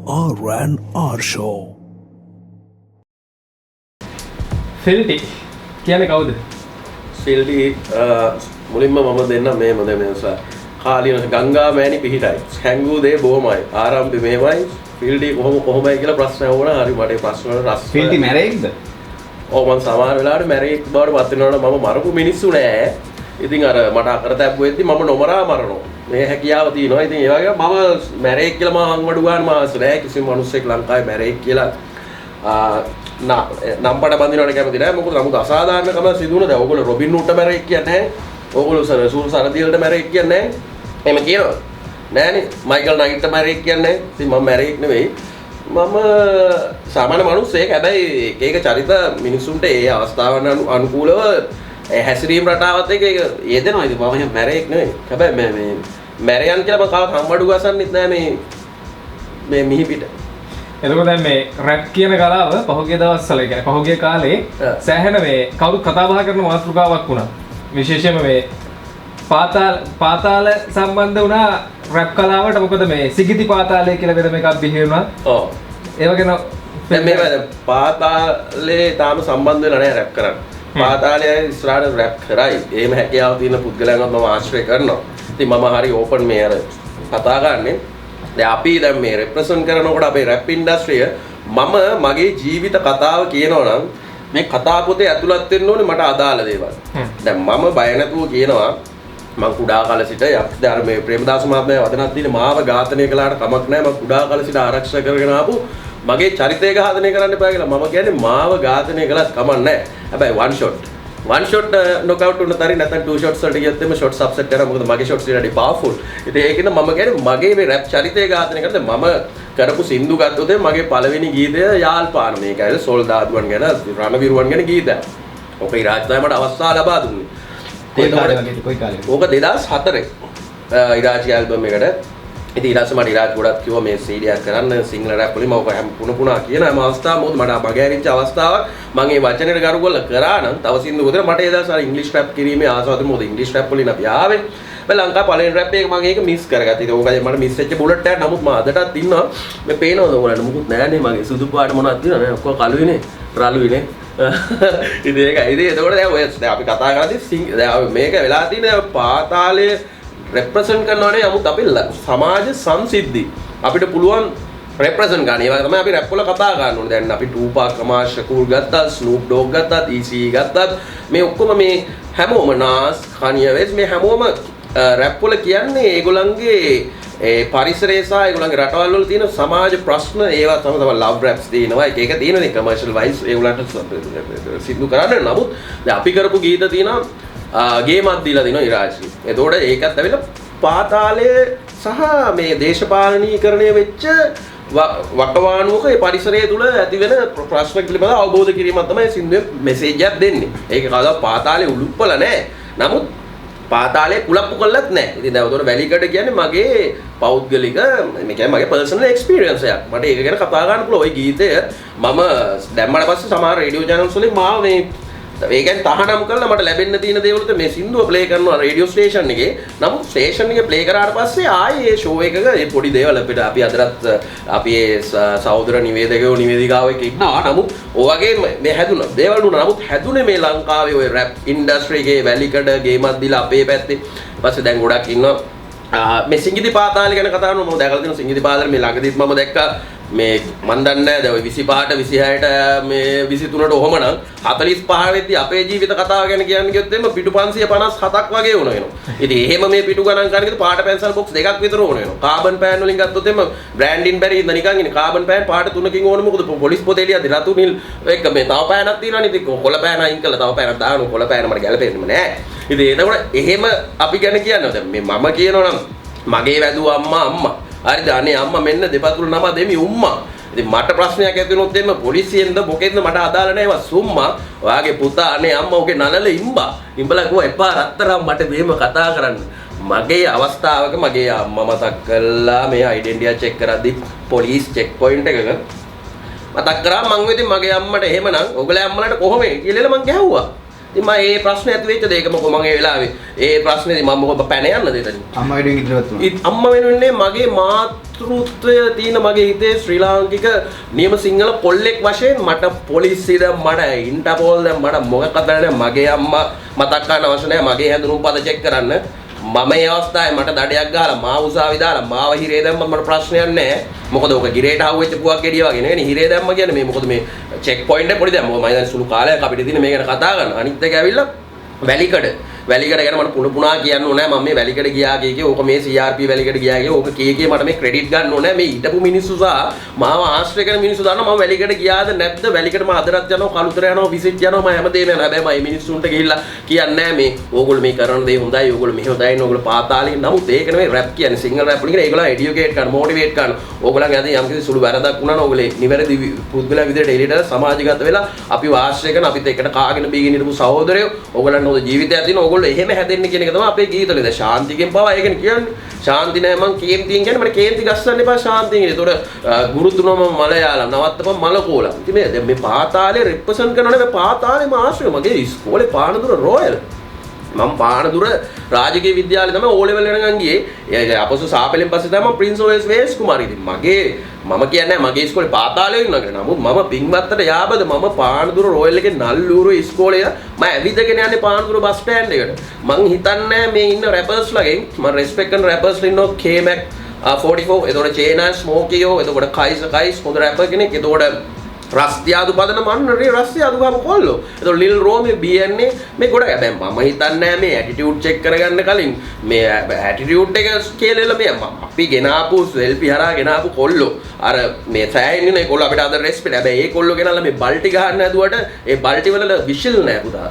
R&R Show. Filthy කියන්නේ කවුද? Filthy මුලින්ම මම දෙන්න මේ මොදේ මේසා කාලින ගංගා මෑණි පිහිටයි. හැංගූ දේ බොහොමයි. ආරම්භය මේවයි. ෆිල්ටි කොහොමයි කියලා ප්‍රශ්න වුණා. හරි මට ප්‍රශ්න වල රස. ෆිල්ටි මැරෙයිද? ඔව් මම සමහර වෙලාවට මැරෙයික් බවට පත් වෙනවනේ මම මරපු මිනිස්සු නෑ. ඉතින් අර මට අකරතැබ්බ වෙද්දි මම නොමරා මරනවා. මේ හැකියාව තියෙනවා. ඉතින් ඒ වගේ මම මැරෙයික් කියලා මම හංවඩු ගන්න මාස නෑ. කිසිම මිනිස්සෙක් ලංකාවේ මැරෙයික් කියලා නම්පට බඳිනවට කැමති නෑ. මොකද නමුත් අසාධාරණකම සිදු වුණා. දැන් ඕගොල්ලෝ රොබින් හූඩ්ට මැරෙයික් කියන්නේ නැහැ. ඕගොල්ලෝ සූර් සරදියලට මැරෙයික් කියන්නේ නැහැ. එහෙම කියනවා. නෑනේ. මයිකල් නයිට්ට මැරෙයික් කියන්නේ නැහැ. ඉතින් මම මැරෙයික් නෙවෙයි. මම සාමාන්‍ය මිනිස්සෙක්. හැබැයි ඒක චරිත මිනිසුන්ට ඒ අවස්ථාවන් අනුකූලව හැසිරීම් රටාවත් එක්ක ඒක යෙදෙනවා. ඉතින් මම එහෙම මැරෙයික් නෙවෙයි. හැබැයි මේ මැරයන් කියලා මම කවදාවත් හම්බඩු ගසන්නෙත් නෑ මේ මිහි පිට. එතකොට දැන් මේ රැප් කියන කලාව පහුගිය දවස්වල කියන්නේ පහුගිය කාලේ සෑහෙන මේ කවුරුත් කතා බහ කරන මාතෘකාවක් වුණා. විශේෂයෙන්ම මේ පාතාල සම්බන්ධ වුණා රැප් කලාවට. මොකද මේ සිගිති පාතාලය කියලා වෙනම එකක් බිහි වුණා. ඔව්. ඒ වගේ දැන් මේ පාතාලේ තාම සම්බන්ධ වෙලා නැහැ රැප් කරන්න. පාතාලේ ඉස්සරහට රැප් කරයි. එහෙම හැකියාව තියෙන පුද්ගලයන්වත් මම ආශ්‍රය කරනවා. ඉතින් මම හරි ඕපන් මේ අර කතා ගන්නෙ. දැන් අපි දැන් මේ රෙප්‍රසන්ට් කරනකොට අපේ රැප් ඉන්ඩස්ට්‍රිය මම මගේ ජීවිත කතාව කියනවා නම් මේ කතා පොතේ ඇතුළත් වෙන්න ඕනේ මට අදාළ දේවල්. දැන් මම බය නැතුව කියනවා මම කුඩා කාලේ සිට දැන් මේ ප්‍රේමදාස මහත්මයා වදනක් තියෙන මාව ඝාතනය කළාට කමක් නැහැ. මම කුඩා කාලේ සිට ආරක්ෂා කරගෙන ආපු මගේ චරිතය ඝාතනය කරන්න එපා කියලා. මම කියන්නේ මාව ඝාතනය කළත් කමක් නැහැ. හැබැයි one shot knockout උන තරි නැත්නම් two shots වලට ගියොත් එimhe shots upset කරනවා. මොකද මගේ shots ඉරඩි powerful. ඉතින් ඒකින්ද මම කියන්නේ මගේ මේ රැප් චරිතය ඝාතනය කරද්දී මම කරපු සින්දු ගත්තොත් මගේ පළවෙනි ගීතය යාල්පාන මේකයි සොල්දාදුවන් ගැන රණවිරුවන් ගැන ගීතයක්. ඔක ඉරාජ් තමයි මට අවස්ථාව ලබා දුන්නේ. කොයි කාලේ? ඕක 2004 ඉරාජ්ගේ ඇල්බම් එකට. ඉතින් ඊට පස්සේ මට ඉරාජ් ගොඩක් කිව්වා මේ CD එකක් කරන්න සිංහල රැප් වලින්. මම ඔක හැම පුණා කියන හැම අවස්ථාවම මොකද මට මගේ ඇරිච්ච අවස්ථාවක් මම ඒ වචනෙට ගරු කරලා කරා නම් තව සින්දු ගොතේ මට ඒ දවස් අර ඉංග්‍රීසි රැප් කිරීමේ ආසාවද මොකද ඉංග්‍රීසි රැප් වලින් අපි ආවේ. මම ලංකා පළවෙනි රැප් එක මම ඒක මිස් කරගත්තා. ඉතින් ඕකයි මට මිස් වෙච්ච බුලට් එකක්. නමුත් මම අදටත් ඉන්නවා මේ පේනවද ඔයාලට මුකුත් නෑනේ මගේ සුදු පාට මොනවද තියෙනවද නෑ ඔක්කොම කළුයිනේ රළුයිනේ. ඉතින් ඒකයි. ඉතින් එතකොට දැන් ඔය අපි කතා කරද්දි දැන් මේක වෙලා තියෙන පාතාලයේ රෙප්‍රසන්ට් කරනවානේ. නමුත් අපි සමාජ සංසිද්ධි අපිට පුළුවන් රෙප්‍රසන්ට් ගන්න. ඒ වගේ තමයි අපි රැප් වල කතා කරන්න ඕනේ. දැන් අපි Tupac, Amash Shakur ගත්තා, Snoop Dogg ගත්තා, ECE ගත්තා. මේ ඔක්කොම මේ හැමෝම Nas, Kanye West මේ හැමෝම රැප් වල කියන්නේ ඒගොල්ලන්ගේ ඒ පරිසරය සහ ඒගොල්ලන්ගේ රටවල් වල තියෙන සමාජ ප්‍රශ්න ඒවා තමයි ලව් රැප්ස් තියෙනවා. එක එක තියෙනවා. ඒ කමර්ෂල් වයිස් ඒගොල්ලන්ට සිද්ධ කරන්න. නමුත් දැන් අපි කරපු ගීත තියෙනවා ගේමක් දීලා දිනවා ඉරාජ්ගේ. එතකොට ඒකත් ඇවිල්ලා පාතාලයේ සහ මේ දේශපාලනීකරණය වෙච්ච වකවානුවක ඒ පරිසරය තුල ඇති වෙන ප්‍රශ්න පිළිබඳව අවබෝධ කිරීමක් තමයි සින්දුවේ මෙසේජ් එකක් දෙන්නේ. ඒක කවදාවත් පාතාලේ උලුප්පල නැහැ. නමුත් පාතාලේ කුලප්පු කළත් නැහැ. ඉතින් දැන් උතන වැලිකඩ කියන්නේ මගේ පෞද්ගලික මේ කියන්නේ මගේ පර්සනල් එක්ස්පීරියන්ස් එකක්. මට ඒක ගැන කතා කරන්න පුළුවන්. ওই ගීතය මම දැම්මට පස්සේ සමහර රේඩියෝ channels වලින් මාව මේ ඒ කියන්නේ තහනම් කරලා මට ලැබෙන්න තියෙන දේවල් මේ සින්දුව ප්ලේ කරනවා රේඩියෝ ස්ටේෂන් එකේ. නමුත් ස්ටේෂන් එකේ ප්ලේ කරාට පස්සේ ආයේ ඒ ෂෝ එකක ඒ පොඩි දේවල් අපිට අපි අදටත් අපි ඒ සහෝදර නිවේදකයෝ නිවේදිකාවෝ එක්ක ඉන්නවා. නමුත් ඔය වගේ මේ හැදුණා. දේවල් වුණා. නමුත් හැදුනේ මේ ලංකාවේ ওই රැප් ඉන්ඩස්ට්‍රි එකේ වැලිකඩ ගේමක් දීලා අපේ පැත්තේ. ඊපස්සේ දැන් ගොඩක් ඉන්නවා මේ සිංගිති පාතාලේ ගැන කතා කරනවා. මම දැකලා තියෙනවා සිංගිති පාතාලේ මේ ළඟදීත් මම දැක්කා මේ මන් දන්නේ නැහැ දැන් ඔය 25ට 26ට මේ 23ට ඔහම නම් 45 වෙද්දි අපේ ජීවිත කතාව ගැන කියන්න ගියොත් එimhe පිටු 557ක් වගේ වුණ වෙනවා. ඉතින් එහෙම මේ පිටු ගණන් කරගෙන පාට පැන්සල් බොක්ස් දෙකක් විතර ඕන වෙනවා. කාබන් පෑන් වලින් ගත්තොත් එimhe බ්‍රෑන්ඩින් බැරි ඉඳ නිකන් ඉන්නේ. කාබන් පෑන් පාට 3කින් ඕන මොකද පොලිස් පොතේ ලියද්දි රතු නිල් එක මේ තව පෑනක් තියෙනවනේ. ඉතින් කොළ පෑන අයින් කළා තව පෑනක් දානවා. කොළ පෑන මට ගැලපෙන්නේම නැහැ. ඉතින් එතකොට එහෙම අපි ගැන කියනවා. දැන් මේ මම කියනවා නම් මගේ වැදුව අම්මා හරිද අනේ අම්මා මෙන්න දෙපතුල් නම දෙමි උම්මා. ඉතින් මට ප්‍රශ්නයක් ඇති වුණොත් එන්න පොලිසියෙන්ද මොකෙන්ද මට අදාළ නැහැ. ඒවා සුම්මා ඔයාගේ පුතා අනේ අම්මා ඔගේ නලල ඉම්බලා කිව්වා එපා රත්තරන් මට මෙහෙම කතා කරන්න. මගේ අවස්ථාවක මගේ අම්මා මතක් කළා මේ ඩෙන්ටිටි චෙක් කරද්දි පොලිස් චෙක් පොයින්ට් එකක මතක් කරා මං වෙදී මගේ අම්මට එහෙමනම් ඔයගොල්ලෝ අම්මලාට කොහොමද කියලා මං ගැහුවා. ඉතින් මම ඒ ප්‍රශ්නේ ඇති වෙච්ච දෙයක මොකද මම ඒ වෙලාවේ ඒ ප්‍රශ්නේදී මම මොකද පැන යන්නද එතන අම්මා වෙනුවෙන් ඉදිරියට වුණා. අම්මා වෙනුවෙන්නේ මගේ මාතෘත්වය තියෙන මගේ හිතේ ශ්‍රී ලාංකික නියම සිංහල කොල්ලෙක් වශයෙන් මට පොලිසියට මට ඉන්ටර්පෝල් දැන් මට මොකක්ද නැහැ මගේ අම්මා මතක් ගන්න අවශ්‍ය නැහැ මගේ හැඳුනුම්පත චෙක් කරන්න මම මේ අවස්ථාවේ මට දඩයක් ගහලා මාව උසාවි දාලා මාව හිරේ දැම්මත් මට ප්‍රශ්නයක් නැහැ මොකද ඔක ගිරේට හවුවෙච්ච පුවක් ගෙඩිය වගේ නෙවෙයි හිරේ දැම්ම කියන්නේ මේ මොකද මේ චෙක් පොයින්ට් එක පොඩි දැන් මොකද මම දැන් සුළු කාලයක් අපිට තියෙන මේ ගැන කතා කරන අනිත් එක ඇවිල්ලා වැලිකඩ ගැන මට පුණා කියන්න ඕනේ මම මේ වැලිකඩ ගියා කියේ ඕක මේ CRP වැලිකඩ ගියා කියේ ඕක කීකේ මට මේ ක්‍රෙඩිට් ගන්න ඕනේ මේ ඊටපු මිනිස්සු සහ මාව ආශ්‍රය කරන මිනිස්සු දන්නවා මම වැලිකඩ ගියාද නැද්ද වැලිකඩ මම අදටත් යනවා කලුතර යනවා විසිට් යනවා මම හැමදේම යනවා හැබැයි මම මේ මිනිස්සුන්ට ගිහිල්ලා කියන්නේ නැහැ මේ ඕගොල්ලෝ මේ කරන දේ හොඳයි ඕගොල්ලෝ මෙහෙම හොඳයි ඕගොල්ලෝ පාතාලේ නමුත් ඒක නෙමෙයි රැප් කියන්නේ සිංගල් රැප් වලින් ඒගොල්ලෝ එඩියුකේට් කරන මොටිවේට් කරන ඕගොල්ලන්ගේ අද යම් කිසි සුළු වැරදක් වුණා නම් ඕගොල්ලෝ නිවැරදි පුද්ගලයා විදිහට එළියට සමාජගත වෙලා අපිව ආශ්‍රය කරන අපිත් එකට කාගෙන බීගෙන ඉඳපු සහෝදරයෝ ඕගොල්ලන්ට හොඳ ජීවිතයක් තියෙන ඕගොල්ලෝ එහෙම හැදෙන්න කියන එක තමයි අපේ ගීතවල දැන් ශාන්තිගෙන් පවා ඒකනේ කියන්නේ ශාන්ති නෑ මං කේන්තියෙන් කියන්නේ මට කේන්ති ගස්සන්න එපා ශාන්තියෙන් ඒතකොට ගුරුතුනම මලයාලම් නවත්තපන් මලකෝලම් ඉතින් මේ දැන් මේ පාතාලේ රෙප්‍රසන්ට් කරනවනේ මේ පාතාලේ මාස්ටර් මගේ ඉස්කෝලේ පානදුර රොයල් මම පානදුර රාජකීය විද්‍යාලේ තමයි ඕ ලෙවල් වෙනකන් ගියේ ඒ අපසු සාපලෙන් පස්සේ තමයි ප්‍රින්ස් ඕල්ස් වේස් කුමාරී ඉතින් මම කියන්නේ මගේ ඉස්කෝලේ පාතාලේ ඉන්නවා කියලා. නමුත් මම පින්වත්තට යාබද මම පානදුර රොයල් එකේ නල්ලූරු ඉස්කෝලේ මම ඇවිදගෙන යන්නේ පානදුර බස් ස්ටෑන්ඩ් එකට. මං හිතන්නේ මේ ඉන්න රැපර්ස්ලාගෙන් මම රෙස්පෙක්ට් කරන රැපර්ස්ලා ඉන්නවා K-Mac 44 එතකොට චේනා ස්මෝකියෝ එතකොට කයිස් හොඳ රැපර් කෙනෙක් එතකොට රස්තියාදු පදන මන්නරේ රස්තියාදු ගාම කොල්ලෝ. එතකොට ලිල් රෝමේ BNA මේ ගොඩක් හැබැයි මම හිතන්නේ මේ ඇටිටියුඩ් චෙක් කරගන්න කලින් මේ ඇටිටියුඩ් එක ස්කේල් එක මේ අපි ගෙනාපු සෙල්ෆි හරහා ගෙනාපු කොල්ලෝ අර මේ සෑයින් නේ කොල්ලෝ අපිට අද රෙස්පෙක්ට් හැබැයි ඒ කොල්ලෝ ගෙනල්ලා මේ බල්ටි ගහන්න හැදුවට ඒ බල්ටි වල විෂල් නෑ පුතා.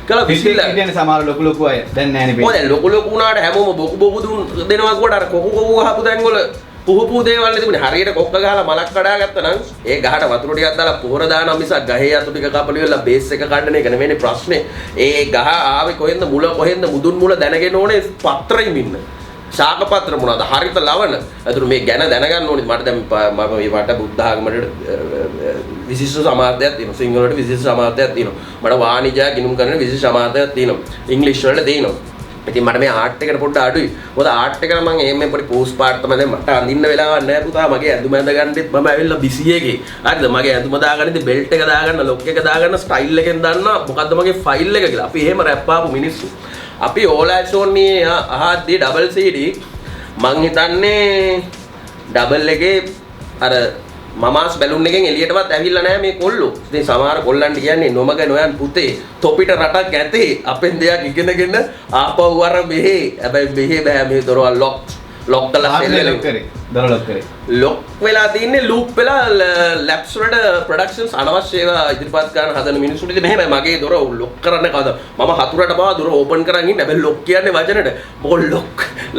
කලා විෂල් කියන්නේ සමහර ලොකු අය දැන් නෑනේ මේ. ඔය ලොකු වුණාට හැමෝම බොකු දුන් දෙනවා කොට අර කොකු ගහපු තැන් වල පුහුපු දේවල් තිබුණේ හරියට කොක්ක ගහලා මලක් කඩා ගත්තා නම් ඒ ගහට වතුර ටිකක් දාලා පොහොර දානවා මිසක් ගහේ අතු ටික කපලි වෙලා බේස් එක කඩන එක නෙවෙයි ප්‍රශ්නේ. ඒ ගහ ආවේ කොහෙන්ද මුල කොහෙන්ද මුදුන් මුල දැනගෙන ඕනේ පත්‍රෙින් ඉන්න. ශාක පත්‍ර මොනවාද? හරිත ලවණ. අතුරු මේ ගැන දැනගන්න ඕනේ. මට දැන් මම මේ වට බුද්ධ ආගමට විශිෂ්ට සමාර්ථයක් තියෙනවා. සිංහල වලට විශිෂ්ට සමාර්ථයක් තියෙනවා. මට වාණිජය ගිනුම් කරන විශිෂ්ට සමාර්ථයක් තියෙනවා. ඉංග්‍රීසි වලට තියෙනවා. ඉතින් මට මේ ආර්ට් එකට පොඩ්ඩක් අඩුයි. මොකද ආර්ට් එකට මම එහෙම පොඩි පෝස්ට් පාර්ට් තමයි දැන් මට අඳින්න වෙලාවක් නැහැ පුතා. මගේ ඇඳුම ඇඳ ගන්නෙත් මම ඇවිල්ලා බිසි එකේ. හරිද? මගේ ඇඳුම දාගන්නෙත් බෙල්ට් එක දාගන්න, ලොක් එක දාගන්න, ස්ටයිල් එකෙන් දාන්නා මොකද්ද මගේ ෆයිල් එක කියලා. අපි එහෙම රැප් ආපු මිනිස්සු. අපි ඕලාෂෝන්නේ අහද්දී ඩබල් CD මං හිතන්නේ ඩබල් එකේ අර මමාස් බැලුන් එකෙන් එළියටවත් ඇවිල්ලා නැහැ මේ කොල්ලෝ. ඉතින් සමහර කොල්ලන්ට කියන්නේ නොමග නොයන් පුතේ තොපිට රටක් ඇතේ අපෙන් දෙයක් ඉගෙනගෙන ආපහු අර මෙහෙ. හැබැයි මෙහෙ බෑ මේ දොරවල් ලොක් කළා සෙල්ලෙලු කරේ. දොර ලොක් කරේ. ලොක් වෙලා තින්නේ ලූප් වෙලා ලැබ්ස් වලට ප්‍රොඩක්ෂන්ස් අනවශ්‍ය ඒවා ඉදිරිපත් කරන හදන මිනිස්සුන්ට ඉතින් මෙහෙමයි මගේ දොර ලොක් කරන්න කවදා මම හතුරට බා දොර ඕපන් කරන් ඉන්නේ. හැබැයි ලොක් කියන්නේ වචනෙට. මොකෝ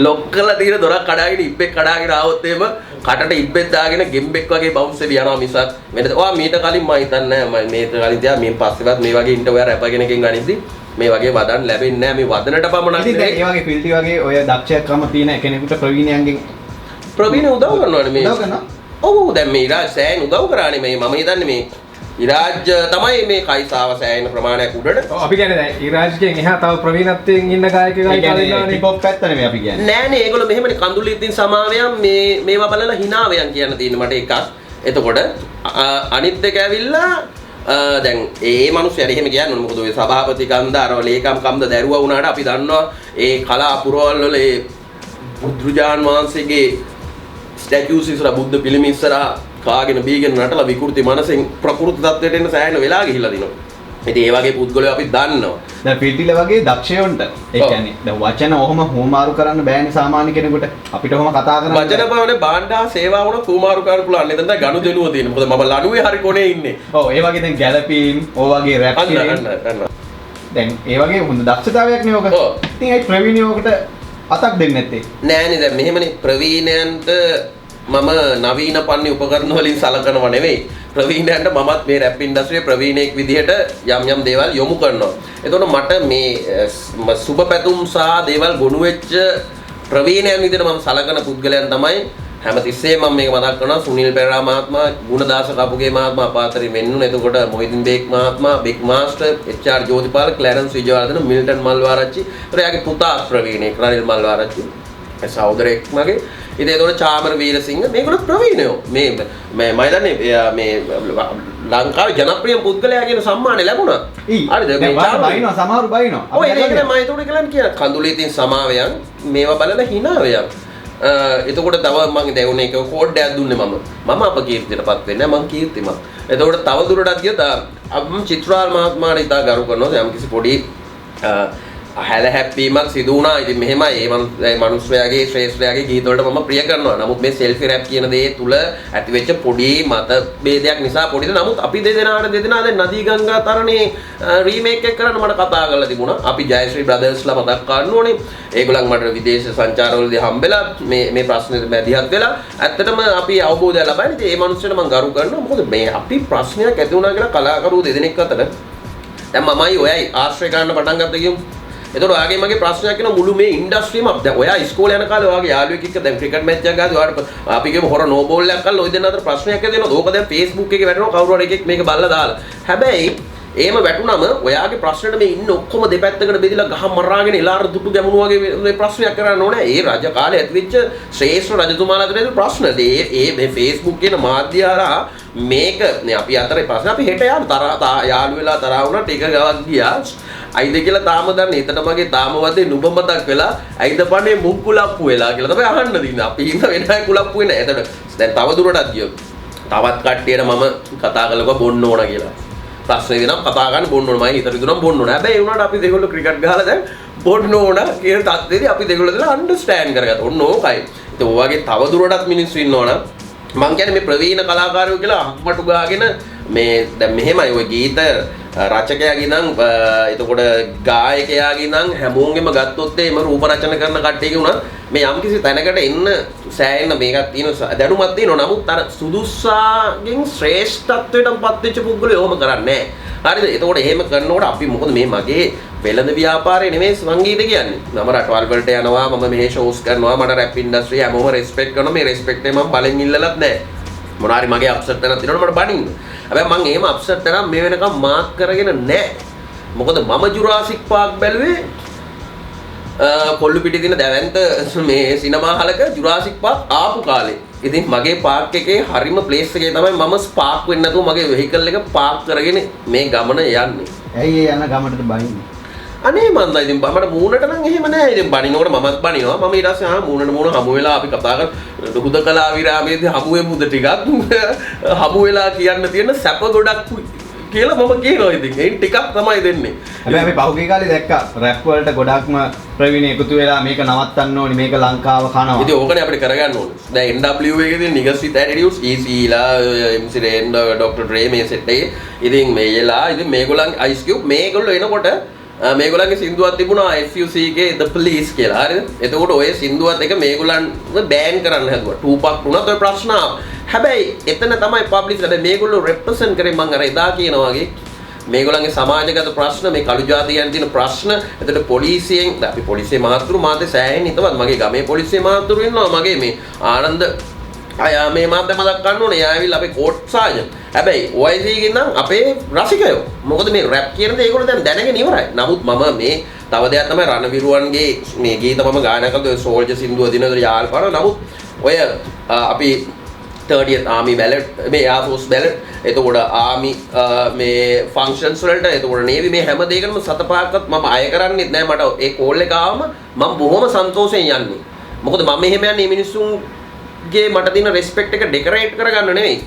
ලොක් කරලා තියෙන දොරක් කඩාගෙන ඉබ්බෙක් කඩාගෙන ආවොත් එහෙම කටට ඉබ්බෙක් දාගෙන ගෙම්බෙක් වගේ බවුන්ස් වෙවි යනවා මිසක් වෙන ඔයා මීට කලින් මම හිතන්නේ නැහැ මම මේට කලින් තියා මේ පස්සෙවත් මේ වගේ ඉන්ට ඔයා රැපර් කෙනකින් ගනිද්දි මේ වගේ වදන් ලැබෙන්නේ නැහැ මේ වදනට පමණක් නෙවෙයි. ඉතින් ඒ වගේ ෆිල්ටි වගේ ඔය දක්ෂකම තියෙන කෙනෙකුට ප්‍රවීණයන්ගෙන් ප්‍රවීණ උදව් කරනවානේ මේ. උදව් කරනවා. ඔව් දැන් මේ ඉරාජ් සෑයන් උදව් කරානේ මේ මම හිතන්නේ මේ ඉරාජ් තමයි මේ කයිසාව සෑයන ප්‍රමාණයක් උඩට. ඔව් අපි කියන්නේ දැන් ඉරාජ්ගෙන් එහා තව ප්‍රවීණත්වයෙන් ඉන්න ගායකයෙක් ඉන්නවා. හිප් හොප් පැත්ත නෙමෙයි අපි කියන්නේ. නෑ නේ ඒගොල්ලෝ මෙහෙමනේ කඳුළු ඉතින් සමාවයන් මේවා බලලා hinaවයන් කියන්න තියෙන මට එකක්. එතකොට අනිත් එක ඇවිල්ලා දැන් ඒ මිනිස්සුන්ට එහෙම කියන්න ඕනේ මොකද ඔය සභාපති කන්ද අර ලේකම් කම්ද දැරුවා වුණාට අපි දන්නවා ඒ කලා පුරවල් වල ඒ බුදුරජාන් වහන්සේගේ ස්ටැචුස් ඉස්සරහ බුද්ධ පිළිම ඉස්සරහ කාගෙන බීගෙන නටලා විකෘති මනසෙන් ප්‍රකෘති තත්ත්වයට එන්න සෑහෙන වෙලා ගිහිල්ලා දිනවා. ඉතින් ඒ වගේ පුද්ගලයෝ අපි දන්නවා. දැන් පිටිල වගේ දක්ෂයොන්ට ඒ කියන්නේ දැන් වචන ඔහොම හුමාරු කරන්න බෑනේ සාමාන්‍ය කෙනෙකුට. අපිට ඔහොම කතා කරන්න වචන බවනේ බාණ්ඩා සේවා වුණ හුමාරු කරන්න පුළුවන්. එතන දැන් ගනුදෙනුව තියෙන. මොකද මම ලනුවේ හරි කොනේ ඉන්නේ. ඔව් ඒ වගේ දැන් ගැලපීම්, ඔය වගේ රැප් දැන් ඒ වගේ හොඳ දක්ෂතාවයක් නේ ඔක. ඉතින් ඒ ප්‍රවීණයෝකට අතක් දෙන්නේ නැත්තේ. නෑනේ දැන් මෙහෙමනේ ප්‍රවීණයන්ට මම නවීන පන්නේ උපකරණ වලින් සලකනව නෙවෙයි. ප්‍රවීණයන්ට මමත් මේ රැප් ඉන්ඩස්ට්‍රියේ ප්‍රවීණෙක් විදිහට යම් දේවල් යොමු කරනවා. එතකොට මට මේ සුබ පැතුම් සහ දේවල් ගොනු වෙච්ච ප්‍රවීණයන් විදිහට මම සලකන පුද්ගලයන් තමයි හැමතිස්සෙම මම මේක මතක් කරනවා සුනිල් පෙරේරා මහත්මයා, ගුණදාස කපුගේ මහත්මයා අපාතරේ වෙන්නුන. එතකොට මොහිදින් බේක් මහත්මයා, big master, HR. Jothipala, Clarence Wijewardena, Milton Malwarachchi, එයාගේ පුතා ප්‍රවීණ, රනිල් මල්වාරච්චි. ඒ සහෝදරෙක් මගේ. ඉතින් එතකොට චාමර වීරසිංහ මේගොල්ලෝ ප්‍රවීණයෝ. මේ මම දන්නේ මේ ලංකාවේ ජනප්‍රිය පුද්ගලයා කියන සම්මානය ලැබුණා. හරිද? මේ බයිනවා සමහරු බයිනවා. ඔය ඒකනේ මම ඒකට කියලා කියන කඳුලේ තියෙන සමාවයන් මේවා බලලා hina වෙයන්. එතකොට තව මම දැන් ඒක කෝඩ් එකක් දුන්නේ මම අපකීර්තියටපත් වෙන්නේ නැහැ මම කීර්තිමත්. එතකොට තව දුරටත් ගියොත් මම චිත්‍රාල් මහත්මයාට ඉතා ගරු කරනවා. යම් කිසි පොඩි හැල හැප්පීමක් සිදු වුණා. ඉතින් මෙහෙමයි මේ මනුස්සයාගේ ශ්‍රේෂ්ඨයාගේ ගීත වලට මම ප්‍රිය කරනවා. නමුත් මේ සෙල්ෆි රැප් කියන දේ තුල ඇතිවෙච්ච පොඩි මත ભેදයක් නිසා පොඩිද. නමුත් අපි දෙදෙනා දැන් නදී ගංගා තරණේ රීමේක් එක කරන්න මට කතා කරලා තිබුණා. අපි ජයශ්‍රී බ්‍රදර්ස්ලා මතක් කරන්න ඕනේ. ඒගොල්ලන් මට විදේශ සංචාරවලදී හම්බෙලා මේ ප්‍රශ්නෙට මැදිහත් වෙලා ඇත්තටම අපි අවබෝධය ලබන්නේ. ඉතින් මේ මනුස්සයට මම ගරු කරනවා. මොකද මේ අපි ප්‍රශ්නයක් ඇති වුණා කියලා කලාකරුවෝ දෙදෙනෙක් අතර දැන් මමයි ඔයයි ආශ්‍රය ගන්න පටන් ගත්තා කියමු. එතකොට ඔයාගේ මගේ ප්‍රශ්නයක් කියන මුළු මේ ඉන්ඩස්ට්‍රියම දැන් ඔයා ඉස්කෝලේ යන කාලේ ඔයාගේ යාළුවෙක් එක්ක දැන් ක්‍රිකට් මැච් එකක් ගාදී ඔයාට අපි කියමු හොර නෝ බෝල් එකක් අල්ල ඔය දෙන්න අතර ප්‍රශ්නයක් ඇති වෙනවා. ඕක දැන් Facebook එකේ වැටෙනවා කවුරු හරි එකෙක් මේක බලලා දාලා. හැබැයි එහෙම වැටුනම ඔයාගේ ප්‍රශ්නෙට මේ ඉන්න ඔක්කොම දෙපැත්තකට බෙදලා ගහ මරාගෙන එලාර දුටු ගැමුණු වගේ මේ ප්‍රශ්නයක් කරන්න ඕනේ. ඒ රජ කාලේ ඇතිවෙච්ච ශ්‍රේෂ්ඨ රජතුමාලා අතර තියෙන ප්‍රශ්න. මේ Facebook කියන මාධ්‍ය හරහා මේක නේ අපි අතරේ ප්‍රශ්න අපි හෙට යන්න යාළු වෙලා තරහ වුණා ටික ගාවක් ගියා. අයිද කියලා තාම දන්නේ. එතන මගේ තාම වදේ නුඹ මතක් වෙලා අයිද පණේ මුක් කුලප්පු වෙලා කියලා තමයි අහන්න දින්නේ. අපි ඉන්න වෙනයි කුලප්පු වෙන්නේ. එතන දැන් තව දුරටත් ගියොත් තවත් කට්ටියට මම කතා කළා බොන්න ඕන කියලා. ප්‍රශ්නේ දෙනම් කතා ගන්න බොන්න ඕන. මම හිතට විදුනම් බොන්න ඕන. හැබැයි ඒ වුණාට අපි දෙගොල්ලෝ ක්‍රිකට් ගහලා දැන් බොන්න ඕන කියන තත්ත්වෙදී අපි දෙගොල්ලෝ දෙලා අන්ඩර්ස්ටෑන්ඩ් කරගත්තා. ඔන්න ඕකයි. ඉතින් ඔය වගේ තව දුරටත් මිනිස්සු ඉන්නවනම් මං කියන්නේ මේ ප්‍රවීණ කලාකාරයෝ කියලා අහුමටු ගාගෙන මේ දැන් මෙහෙමයි ඔය ගීත රචකයාගේ ඉඳන් එතකොට ගායකයාගේ ඉඳන් හැමෝගෙම ගත්තොත් එම රූප රචන කරන කට්ටියගේ උනත් මේ යම්කිසි තැනකට එන්න සෑහෙන මේකක් තියෙන දැනුමක් තියෙනවා. නමුත් අර සුදුස්සාගෙන් ශ්‍රේෂ්ඨත්වයටපත් වෙච්ච පුද්ගලයෝ ඔහොම කරන්නේ නැහැ. හරිද? එතකොට එහෙම කරනකොට අපි මොකද මේ මගේ වෙළඳ ව්‍යාපාරේ නෙමෙයි සංගීත කියන්නේ. මම රටවල් වලට යනවා, මම මෙහෙ ෂෝස් කරනවා, මට රැප් ඉන්ඩස්ට්‍රිය හැමෝම රෙස්පෙක්ට් කරනවා. මේ රෙස්පෙක්ට් එක මම බලෙන් ඉල්ලලත් නැහැ. මොනාරි මගේ අප්සෙට් එකක් තියෙනවනේ මට බනින්න. හැබැයි මම එහෙම අප්සෙට් එකක් මේ වෙනකම් මාක් කරගෙන නැහැ. මොකද මම ජුරාසික් පාක් බැලුවේ කොල්ලු පිටේ තියෙන දැවැන්ත මේ සිනමා හලක ජුරාසික් පාක් ආපු කාලේ. ඉතින් මගේ පාක් එකේ හරිම ප්ලේස් එකේ තමයි මම ස්පාක් වෙන්නේ නැතුව මගේ වෙහිකල් එක පාක් කරගෙන මේ ගමන යන්නේ. ඇයි ඒ යන ගමනට බයින්නේ? අනේ මන්ද ඉතින් මට මූණට නම් එහෙම නෑ. ඉතින් බනිනකොට මමත් බනිනවා. මම ඊට පස්සේ මූණට මූණ හමු වෙලා අපි කතා කර හුදකලා විරාමයේදී හමු වෙමුද ටිකක් හමු වෙලා කියන්න තියෙන සැප ගොඩක් කියලා මම කියනවා. ඉතින් ඒන් ටිකක් තමයි දෙන්නේ. හැබැයි අපි පහුගිය කාලේ දැක්කා රැප් වලට ගොඩක්ම ප්‍රවීණ එකතු වෙලා මේක නවත්තන්න ඕනි, මේක ලංකාව කනවා. ඉතින් ඕකනේ අපිට කරගන්න ඕනේ. දැන් NW එකේදී නිගස් විත් ඇටිටියුඩ්ස් ECලා MC රේන් ඩොක්ටර් ඩ්‍රේ මේ සෙට් එකේ ඉතින් මේලා ඉතින් මේගොල්ලන් Ice Cube මේගොල්ලෝ එනකොට මේගොල්ලන්ගේ සින්දුවක් තිබුණා FUC ගේ The Police කියලා. හරිද? එතකොට ඔය සින්දුවත් එක මේගොල්ලන්ව බෑන් කරන්න හැදුවා. Tupac වුණත් ඔය ප්‍රශ්න ආවා. හැබැයි එතන තමයි පබ්ලික් හැබැයි මේගොල්ලෝ රෙප්‍රසන්ට් කරේ මම අර එදා කියනවා වගේ මේගොල්ලන්ගේ සමාජගත ප්‍රශ්න මේ කළු ජාතියන් තියෙන ප්‍රශ්න. එතකොට පොලිසියෙන් අපි පොලිසිය මහතුරු මාතේ සෑහෙන හිතවත් මගේ ගමේ පොලිසිය මහතුරු ඉන්නවා. මගේ මේ ආනන්ද අය මේ මාත් මතක් ගන්න ඕනේ. එයා ඇවිල්ලා අපේ කෝට් සාජන්. හැබැයි OIC ගෙන් නම් අපේ රසිකයෝ. මොකද මේ රැප් කියන දේ ඒගොල්ලෝ දැන් දැනගෙන ඉවරයි. නමුත් මම මේ තව දෙයක් තමයි රණවිරුවන්ගේ මේ ගීත මම ගායනා කළේ සෝල්ජර් සින්දුව දිනවල යාල්පාන. නමුත් ඔය අපි 30th ආමි බැලට් මේ එයා ෆෝස් බැලට් එතකොට ආමි මේ ෆන්ක්ෂන්ස් වලට එතකොට නේවි මේ හැම දෙයකම සතපාක්වත් මම අය කරන්නේත් නැහැ. මට ඒ කෝල් එක ආවම මම බොහොම සන්තෝෂයෙන් යන්නේ. මොකද මම එහෙම යන්නේ මේ මිනිස්සුන්ගේ මට තියෙන රෙස්පෙක්ට් එක ඩෙකරේට් කරගන්න නෙවෙයි.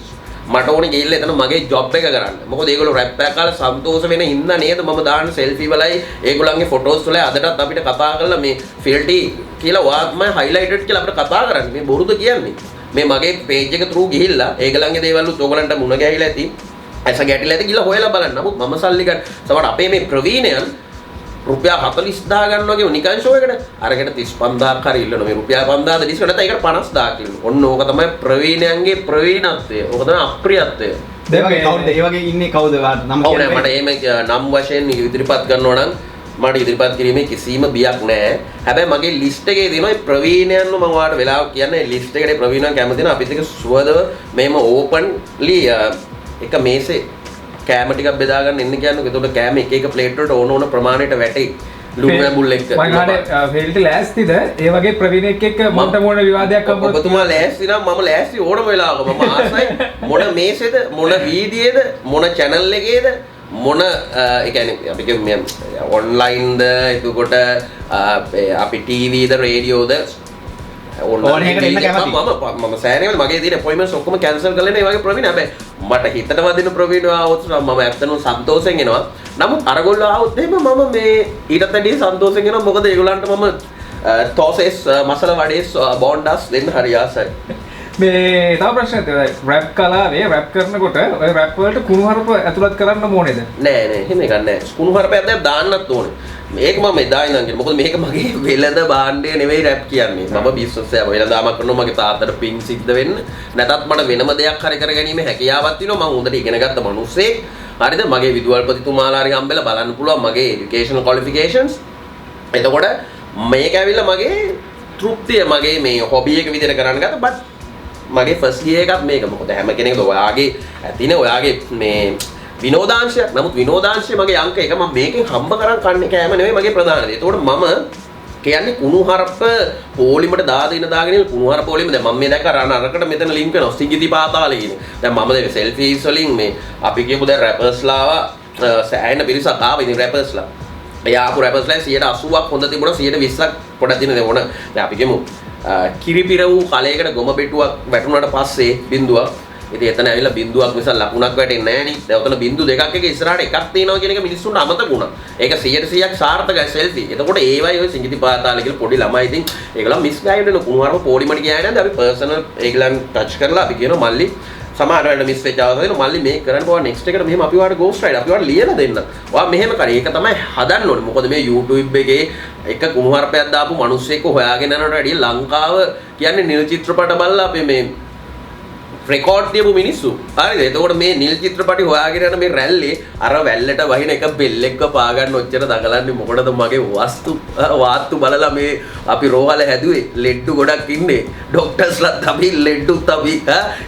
මට ඕනේ ගිහිල්ලා එතන මගේ ජොබ් එක කරන්න. මොකද ඒගොල්ලෝ රැප් එකක් කාලා සන්තෝෂ වෙන හින්දා නේද මම දාන සෙල්ෆි වලයි ඒගොල්ලන්ගේ ෆොටෝස් වලයි අදටත් අපිට කතා කරලා මේ ෆිල්ටි කියලා වාත්මයි හයිලයිටඩ් කියලා අපිට කතා කරන්නේ. මේ බොරුද කියන්නේ. මේ මගේ පේජ් එක through ගිහිල්ලා ඒගොල්ලන්ගේ දේවල්ුත් ඕගලන්ට මුණ ගැහිලා ඇති. ඇස ගැටිලා ඇති කියලා හොයලා බලන්න. නමුත් මම සල්ලි ගන්න. සමහර අපේ මේ ප්‍රවීණයන් රුපියල් 40000 ගන්න වගේ නිකන් ෂෝ එකට අරකට 35000ක් හරි ඉල්ලනවා. මේ රුපියල් 5000 ඩිස්කවුන්ට් නැත්නම් ඒකට 50000ක් ඉල්ලනවා. ඔන්න ඕක තමයි ප්‍රවීණයන්ගේ ප්‍රවීණත්වය. ඕක තමයි අප්‍රියත්වය. දැන් කවුද ඒ වගේ ඉන්නේ කවුද නම් කියන්නේ මට එහෙම නම් වශයෙන් ඉදිරිපත් කරනවා නම් මට ඉදිරිපත් කිරීමේ කිසිම බියක් නැහැ. හැබැයි මගේ ලිස්ට් එකේ තියෙනවා මේ ප්‍රවීණයන්ව මම ඔයාලට වෙලාවක් කියන්නේ ලිස්ට් එකට ප්‍රවීණයන් කැමති නම් අපිත් එක්ක සුවදව මේම ඕපන්ලි එක මේසේ කෑම ටිකක් බෙදා ගන්න එන්න කියන්නේ. ඒකට කෑම එක එක ප්ලේට් වලට ඕන ප්‍රමාණයට වැටේ. ලුණු ඇඹුල් එක්ක. මම ගානේ ෆෙල්ට් ලෑස්තිද? ඒ වගේ ප්‍රවීණෙක් එක්ක මොකට මොන විවාදයක් අම්මොත් ඔබතුමා ලෑස්ති නම් මම ලෑස්ති ඕනම වෙලාවක. මම ආසයි මොන මේසෙද මොන වීදියේද මොන channel එකේද මොන ඒ කියන්නේ අපි කියන්නේ ඔන්ලයින්ද එතකොට අපි ටීවීද රේඩියෝද ඕන එකකට එන්න කැමතියි. මම සෑහෙන මගේ තියෙන අපොයින්ට්මන්ට්ස් ඔක්කොම කැන්සල් කරලා නේ වගේ ප්‍රවීණ. හැබැයි මට හිතට වදින ප්‍රවීණ ආවොත් මම ඇත්තටම සන්තෝෂෙන් එනවා. නමුත් අරගොල්ලෝ ආවොත් එහෙම මම මේ ඊටත් වැඩිය සන්තෝෂෙන් එනවා. මොකද ඒගොල්ලන්ට මම තෝසෙස් මසල වඩේස් බෝන්ඩස් දෙන්න හරි ආසයි. මේ තව ප්‍රශ්නයක් තියෙනවා. රැප් කලාවේ රැප් කරනකොට ඔය රැප් වලට කුණුහරුප ඇතුළත් කරන්න ඕනේද? නෑ නෑ එහෙම එකක් නෑ. කුණුහරුපයක් දැන් දාන්නත් ඕනේ. මේක මම එදා ඉඳන් කියන්නේ. මොකද මේක මගේ වෙළඳ භාණ්ඩය නෙවෙයි රැප් කියන්නේ. මම බිස්නස් එකක් වෙළඳාමක් කරනවා. මගේ තාත්තට පින් සිද්ධ වෙන්න. නැතත් මට වෙනම දෙයක් හරි කරගැනීමේ හැකියාවක් තියෙනවා. මම හොඳට ඉගෙන ගත්ත මිනිස්සෙක්. හරිද? මගේ විදුහල්පතිතුමාලා හරි හම්බෙලා බලන්න පුළුවන් මගේ এডুকেෂනල් ක්වොලිෆිකේෂන්ස්. එතකොට මේක ඇවිල්ලා මගේ තෘප්තිය මගේ මේ හොබි එක විදිහට කරන්න ගත්තා. බට් මගේ ෆස්ට් ගියර් එකත් මේක. මොකද හැම කෙනෙකුට ඔයාගේ ඇතිනේ ඔයාගේ මේ විනෝදාංශයක්. නමුත් විනෝදාංශය මගේ අංක එක මම මේකෙන් හම්බ කරන් කන්නේ කෑම නෙවෙයි මගේ ප්‍රධාන දේ. ඒතකොට මම කියන්නේ කුණුහරුප පොලිමට දාගෙන ඉන්න කුණුහරුප පොලිම දැන් මම මේ දැක්ක අරකට මෙතන ලින්ක් වෙනවා සිගිති පාතාලේ කියන. දැන් මම දැන් සෙල්ෆීස් වලින් මේ අපි කියමු දැන් රැපර්ස්ලාව සෑහෙන පිරිසක් ආවා ඉතින් රැපර්ස්ලා. ඒ ආපු රැපර්ස්ලා 80ක් හොඳ තිබුණා 20ක් පොඩක් දින දෙන්න ඕන. දැන් අපි කියමු කිරිපිර වූ කලයකට ගොම පිටුවක් වැටුණාට පස්සේ බින්දුවක්. ඉතින් එතන ඇවිල්ලා බින්දුවක් මිස ලකුණක් වැටෙන්නේ නැහැ නේ. දැන් උතන බින්දු දෙකක් එක ඉස්සරහට එකක් තියෙනවා කියන එක මිනිස්සුන්ට අමතක වුණා. ඒක 100%ක් සාර්ථකයි සෙල්ෆි. එතකොට ඒවයි ඔය සිංගිති පාතාලේ කියලා පොඩි ළමයි ඉතින් ඒගොල්ලෝ මිස් ගයිඩ් වෙන කුණුහරුප පොලිමට ගියානේ නැද්ද? අපි පර්සනල් ඒගොල්ලන් ටච් කරලා අපි කියනවා මල්ලි සමහර වෙලාවට මිස් වෙච්ච අවස්ථාවල දෙනවා මල්ලි මේක කරන්න පොවා නෙක්ස්ට් එකට මෙහෙම අපි වාට ගෝස්ට් රයිඩ් අපි වාට ලියලා දෙන්න. ඔයා මෙහෙම කරේ. ඒක තමයි හදන්න ඕනේ. මොකද මේ YouTube එකේ එක කුණුහරුපයක් දාපු මිනිස්සෙක්ව හොයාගෙන යනවට වැඩිය ලංකාව කියන්නේ නිල් චිත්‍රපට බලලා අපි මේ රෙකෝඩ් තියපු මිනිස්සු. හරිද? එතකොට මේ නිල් චිත්‍රපටි හොයාගෙන යන මේ රැල්ලේ අර වැල්ලට වහින එක බෙල් එක්ක පා ගන්න ඔච්චර දඟලන්නේ මොකටද මගේ වාස්තු බලලා මේ අපි රෝහල හැදුවේ ලෙඩ්ඩු ගොඩක් ඉන්නේ. ඩොක්ටර්ස්ලාත් අපි ලෙඩ්ඩුත් අපි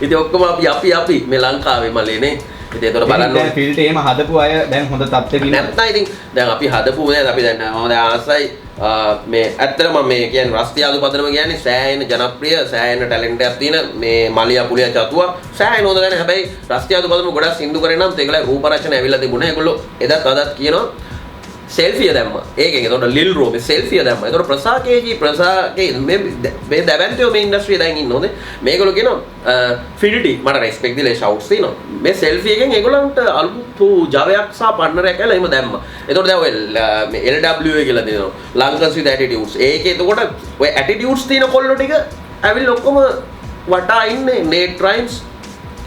ඉතින් ඔක්කොම අපි මේ ලංකාවේ මලේනේ. ඉතින් ඒතකොට බලන්න දැන් ෆීල්ඩ් එහෙම හදපු අය දැන් හොඳ තත්ත්වෙක ඉන්නවා. නැත්නම් ඉතින් දැන් අපි හදපු දැන් අපි දැන් මම දැන් ආසයි මේ ඇත්තටම මම මේ කියන්නේ රස්තියාදු පදනම කියන්නේ සෑහෙන ජනප්‍රිය සෑහෙන ටැලන්ට් එකක් තියෙන මේ මලියා පුලියා චතුවා සෑහෙන හොඳ ගන්නේ. හැබැයි රස්තියාදු පදනම ගොඩක් සින්දු කරේ නම් ඒගොල්ලෝ රූප රචන ඇවිල්ලා තිබුණා. ඒගොල්ලෝ එදත් අදත් කියනවා සෙල්ෆිය දැම්මා. ඒකෙන් එතකොට ලිල් රෝ මේ සෙල්ෆිය දැම්මා. එතකොට ප්‍රසාකේ මේ දැවැන්තයෝ මේ ඉන්ඩස්ට්‍රිය දැන් ඉන්න හොඳේ. මේගොල්ලෝ කියනවා ෆිනිටි මට රෙස්පෙක්ට් දීලා ෂවුට්ස් තියෙනවා. මේ සෙල්ෆි එකෙන් ඒගොල්ලන්ට අලුත් ජවයක් සහ පන්නරයක් කියලා එහෙම දැම්මා. එතකොට දැන් ඔය මේ LWA කියලා දෙනවා. ලංකස් විත් ඇටිටියුඩ්ස්. ඒකේ එතකොට ඔය ඇටිටියුඩ්ස් තියෙන කොල්ලෝ ටික ඇවිල්ලා ඔක්කොම වටා ඉන්නේ නේට් රයිම්ස්.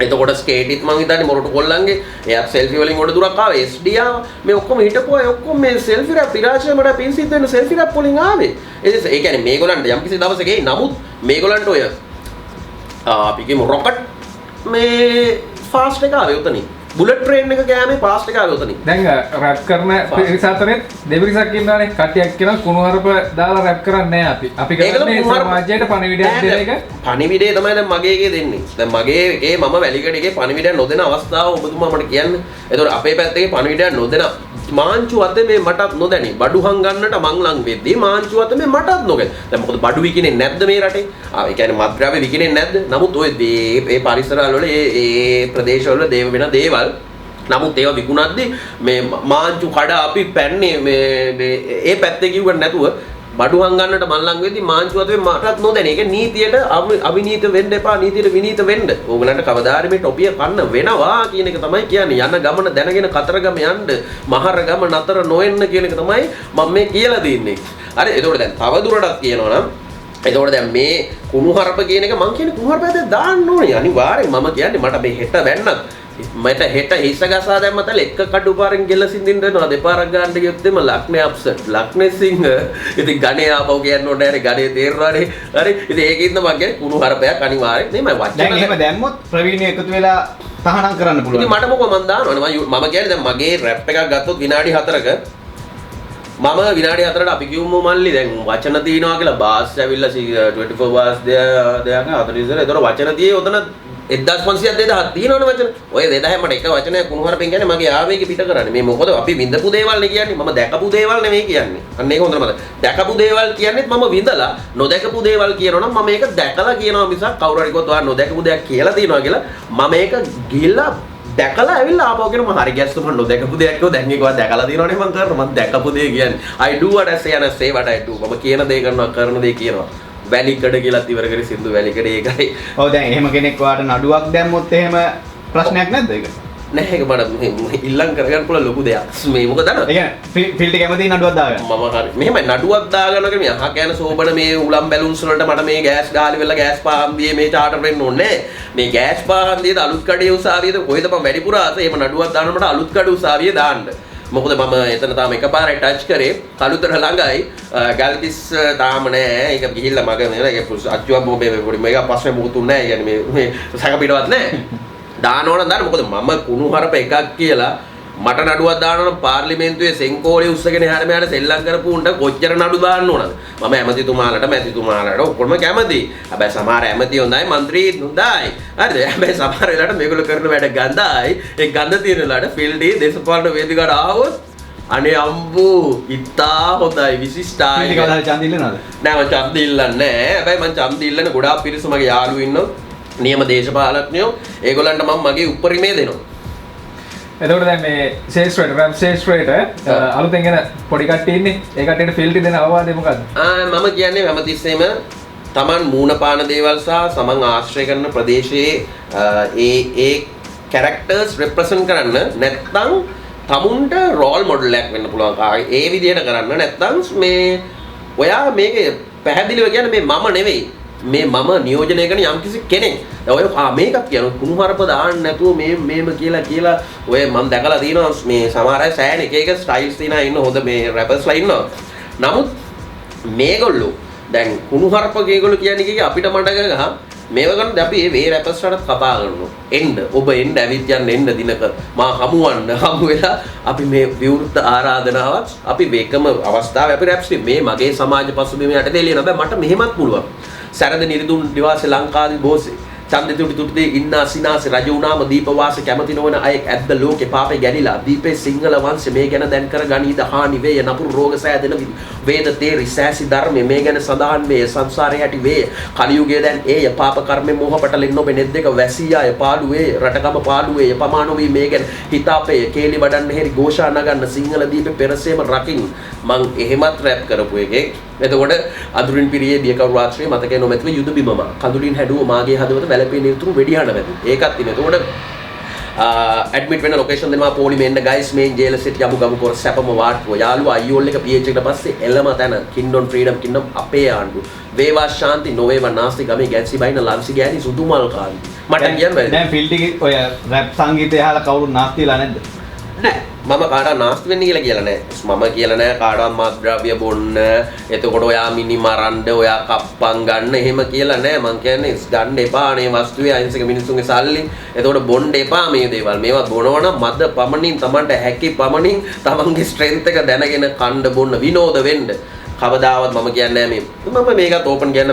එතකොට ස්කේටිත් මම හිතන්නේ මොරටු කොල්ලන්ගේ එයාත් සෙල්ෆි වලින් ගොඩ දුරක් ආවේ SD ආවා මේ ඔක්කොම හිටපු අය ඔක්කොම මේ සෙල්ෆි රැප් විරාජය මට පින්සිත් වෙන සෙල්ෆි රැප් වලින් ආවේ ඒ කියන්නේ මේගොල්ලන්ට යම් කිසි දවසක ඒ නමුත් මේගොල්ලන්ට ඔය අපි කියමු රොකට් මේ ෆාස්ට් එක ආවේ උතනින් බුලට් ට්‍රේන් එක ගෑමේ ෆාස්ට් එක ආවේ උතනින් දැන් රැප් කරන පිරිස අතරේ දෙපිරිසක් ඉන්නවානේ කට්ටියක් කියනවා කුණුහරුප දාලා රැප් කරන්නේ නැහැ අපි කරන්නේ සමාජයට පණිවිඩයක් දෙන එක පණිවිඩය තමයි දැන් මගේ එකේ දෙන්නේ දැන් මගේ එකේ මම වැලිකඩ එකේ පණිවිඩයක් නොදෙන අවස්ථාව ඔබතුමා මට කියන්නේ එතකොට අපේ පැත්තේ පණිවිඩයක් නොදෙන මාංචු අත මේ මටත් නොදැනි බඩු හංගන්නට මං ලං වෙද්දී මාංචු අත මේ මටත් නොගැන දැන් මොකද බඩු විකිනේ නැද්ද මේ රටේ ඒ කියන්නේ මත්ද්‍රව්‍ය විකිනේ නැද්ද නමුත් ඔය මේ පරිසරවල වල ඒ ප්‍රදේශවල දේව වෙන දේවල් නමුත් ඒවා විකුණද්දී මේ මාංචු කඩ අපි පැන්නේ මේ ඒ පැත්තේ කිව්වට නැතුව බඩු හංගන්නට මං ලං වෙද්දී මාංචු අත මටත් නොදැනි ඒක නීතියට අවිනීත වෙන්න එපා නීතියට විනීත වෙන්න ඕගලන්ට කවදාහරි මේ ටොපිය කන්න වෙනවා කියන එක තමයි කියන්නේ යන ගමන දැනගෙන කතරගම යන්න මහර ගම නතර නොවෙන්න කියන එක තමයි මම මේ කියලා දෙන්නේ හරි එතකොට දැන් තව දුරටත් කියනවා නම් එතකොට දැන් මේ කුණුහරුප කියන එක මං කියන්නේ කුණුහරුප ඇද දාන්න ඕනේ අනිවාර්යෙන් මම කියන්නේ මට මේ හෙට වැන්නත් මට හෙට හිස ගසා දැම්මතල එක කඩු පාරෙන් ගෙල සින්දින්න වෙනවා දෙපාරක් ගන්න ගියොත් එම ලක්නේ අප්සෙට් ලක්නේ සිංහ ඉතින් ගණේ ආපහු කියන්න ඕනේ නෑනේ ගණේ තේරෙනවානේ හරි ඉතින් ඒකින්ද මම කියන්නේ කුණුහරුපයක් අනිවාර්යෙන් නේ මම වචන දැන් එහෙම දැම්මොත් ප්‍රවීණ එකතු වෙලා තහනම් කරන්න පුළුවන් ඉතින් මට මොකද මම දානවනේ මම කියන්නේ දැන් මගේ රැප් එකක් ගත්තොත් විනාඩි 4ක මම විනාඩි 4ට අපි කිව්වම මල්ලි දැන් වචන තියනවා කියලා බාස් ඇවිල්ලා 24 බාස් දෙයක් 40 ඉතල ඒතර වචන තියේ උතන 1500ක් 2000ක් තියෙනවනේ වචන. ඔය 2000 මට එක වචනයක් කුණුහරුපෙන් කියන්නේ මගේ ආවේගෙ පිට කරන්නේ. මේ මොකද අපි විඳපු දේවල් නේ කියන්නේ. මම දැකපු දේවල් නෙමෙයි කියන්නේ. අන්න ඒක හොඳට මතක. දැකපු දේවල් කියන්නේත් මම විඳලා නොදැකපු දේවල් කියනවනම් මම ඒක දැකලා කියනවා මිසක් කවුරු හරි කිව්වොත් ඔයා නොදැකපු දෙයක් කියලා තියෙනවා කියලා මම ඒක ගිහිල්ලා දැකලා ඇවිල්ලා ආපහු කියනවා මම හරි ගැස්තු මම නොදැකපු දෙයක් කිව්වා දැන් ඒකවත් දැකලා තියෙනවනේ මම කරනවා. මම දැකපු දේ කියන්නේ. I do what I say and I say what I do. මම කියන දේ කරනවා කරන දේ කියනවා. වැලිකඩ කියලා ඉවර කරේ සින්දු වැලිකඩ ඒකයි. ඔව් දැන් එහෙම කෙනෙක් වාට නඩුවක් දැම්මොත් එහෙම ප්‍රශ්නයක් නැද්ද ඒක? නැහැ ඒක මට ඉල්ලම් කරගන්න පුළුවන් ලොකු දෙයක්. මේ මොකද දන්නවද? ඒ කියන්නේ ෆීල්ඩ් කැමති නඩුවක් දාගන්න. මම හරි. මෙහෙමයි නඩුවක් දාගන්නවා කියන්නේ අහ කියන සෝබන මේ උලම් බැලුන්ස් වලට මට මේ ගෑස් ගාලි වෙලා ගෑස් පාහන්දියේ මේ චාටර් වෙන්න ඕනේ නැහැ. මේ ගෑස් පාහන්දියේද අලුත් කඩේ උසාවියේද කොහෙද මම වැඩිපුර ආස එහෙම නඩුවක් දාන්න මට අලුත් කඩේ උසාවියේ දාන්න. මොකද මම එතන තාම එකපාරයි ටච් කරේ කලුතර ළඟයි ගල්කිස් තාම නෑ ඒක ගිහිල්ලා මග නේද ඒක අච්චුවක් බෝබේ පොඩි මේක පස්සේ මොකුත් නෑ يعني මේ සැක පිටවත් නෑ දාන ඕන දාන්න මොකද මම කුණු හරප එකක් කියලා මට නඩුවක් දාන්න නම් පාර්ලිමේන්තුවේ සෙන්කෝලේ උස්සගෙන හැර මෙහාට සෙල්ලම් කරපු උන්ට කොච්චර නඩු දාන්න ඕනද මම ඇමතිතුමාලට මැතිතුමාලට ඔක්කොම කැමතියි හැබැයි සමහර ඇමති හොඳයි മന്ത്രി හොඳයි හරිද හැබැයි සමහර වෙලාවට මේගොල්ලෝ කරන වැඩ ගඳයි ඒ ගඳ තියෙන වෙලාවට ෆීල්ඩේ දේශපාලන වේදිකාවට ආවොත් අනේ අම්බෝ ඉතා හොඳයි විශිෂ්ටයි ෆීල්ඩ් එක ඡන්ද ඉල්ලනවද නෑ මම ඡන්ද ඉල්ලන්නේ නෑ හැබැයි මම ඡන්ද ඉල්ලන ගොඩාක් පිරිස මගේ යාළුවෝ ඉන්නවා නියම දේශපාලඥයෝ ඒගොල්ලන්ට මම මගේ උපරිමය දෙනවා එතකොට දැන් මේ ශේෂ්ත්‍රයට රැප් ශේෂ්ත්‍රයට අලුතෙන් එන පොඩි කට්ටිය ඉන්නේ ඒ කට්ටියට ෆීල්ඩ් දෙන අවවාදය මොකද්ද? මම කියන්නේ හැමතිස්සෙම Taman මූණ පාන දේවල් සහ සමන් ආශ්‍රය කරන ප්‍රදේශයේ ඒ characters represent කරන්න නැත්නම් තමුන්ට රෝල් මොඩල් එකක් වෙන්න පුළුවන්. ඒ විදිහට කරන්න නැත්නම් මේ ඔයා මේකේ පැහැදිලිව කියන්නේ මේ මම නෙවෙයි. මේ මම නියෝජනය කරන යම්කිසි කෙනෙක්. ඔය මේකක් කියන කුණුහරුප දාන්න නැතුව මේම කියලා ඔය මම දැකලා තියෙනවා මේ සමහර අය සෑහෙන එක ස්ටයිල්ස් තියනා ඉන්න හොඳ මේ රැපර්ස්ලා ඉන්නවා. නමුත් මේගොල්ලෝ දැන් කුණුහරුප කේගොල්ලෝ කියන්නේ අපිට මඩක ගහ මේව කරනද අපි මේ වේ රැපර්ස්ලාට කතා කරනවා. එන්න ඔබ එන්න ඇවිත් යන්න එන්න දිනක මා හමු වෙලා අපි මේ විවෘත ආරාධනාවක් අපි වේකම අවස්ථාවේ අපි රැප්ස් මේ මගේ සමාජ පසුබිම යටතේ ලියන බෑ මට මෙහෙමත් පුළුවන්. සරද නිරිදුන් නිවාසේ ලංකාවේ බෝසේ චන්දිතුටි තුටි ඉන්නා සිනාසේ රජ වුණාම දීපවාස කැමති නොවන අයෙක් ඇද්ද ලෝකේ පාපේ ගැලිලා දීපේ සිංහල වංශ මේ ගැන දැන් කර ගනීද හානි වේය නපුරු රෝග සෑදෙන වේද තේරි සෑසි ධර්මයේ මේ ගැන සඳහන් වේ සංසාරේ ඇති වේ කලියුගයේ දැන් ඒය පාප කර්මෙන් මොහ පටලෙන්න ඔබ නෙද්දක වැසියාය පාළු වේ රටකම පාළු වේ පමාන වී මේ ගැන හිතාපේ කේලි වඩන්න හේරි ഘോഷා නගන්න සිංහල දීපේ පෙරසේම රකින් මං එහෙමත් රැප් කරපු එකේ එතකොට අඳුරින් පිරියේ බියකරු රාත්‍රියේ මතකේ නොමැතිව යුද බිමම කඳුලින් හැදුව මාගේ හදවත වැළපේ නිරුතුරු වෙඩිහඬ වැදි. ඒකත් ඉන්නේ. එතකොට ඇඩ්මිට් වෙන ලොකේෂන් දෙනවා පොලි මෙන්න ගයිස් මේ ජේල සිට යමු ගමු කර සැපම වාට්ටුව. යාළුවා අයියෝල් එක PH එකට පස්සේ එළම තැන කින්ඩොන් ෆ්‍රීඩම් කින්ඩම් අපේ ආණ්ඩුව. වේවා ශාන්ති නොවේවා නාස්ති ගමේ ගැන්සි බයින ලන්සි ගෑනි සුදුමල් කාන්ති. මට කියන්න බැහැ. දැන් ෆීල්ඩ් එකේ ඔය රැප් සංගීතය අහලා කවුරුත් නාස්තිලා නැද්ද? නෑ මම කාටවත් නාස්ති වෙන්න කියලා නෑ. මම කියලා නෑ කාටවත් මත්ද්‍රව්‍ය බොන්න. එතකොට ඔයා මිනි මරන්න, ඔයා කප්පම් ගන්න එහෙම කියලා නෑ. මං කියන්නේ ගන්න එපා නේ වස්තුවේ අහිංසක මිනිස්සුන්ගේ සල්ලි. එතකොට බොන්න එපා මේ දේවල්. මේවා බොනවනම් මද පමණින් Tamanට හැකි පමණින් Tamanගේ ස්ට්‍රෙන්ත් එක දැනගෙන කන්න බොන්න විනෝද වෙන්න. කවදාවත් මම කියන්නේ නෑ මම මේකත් ඕපන් කියන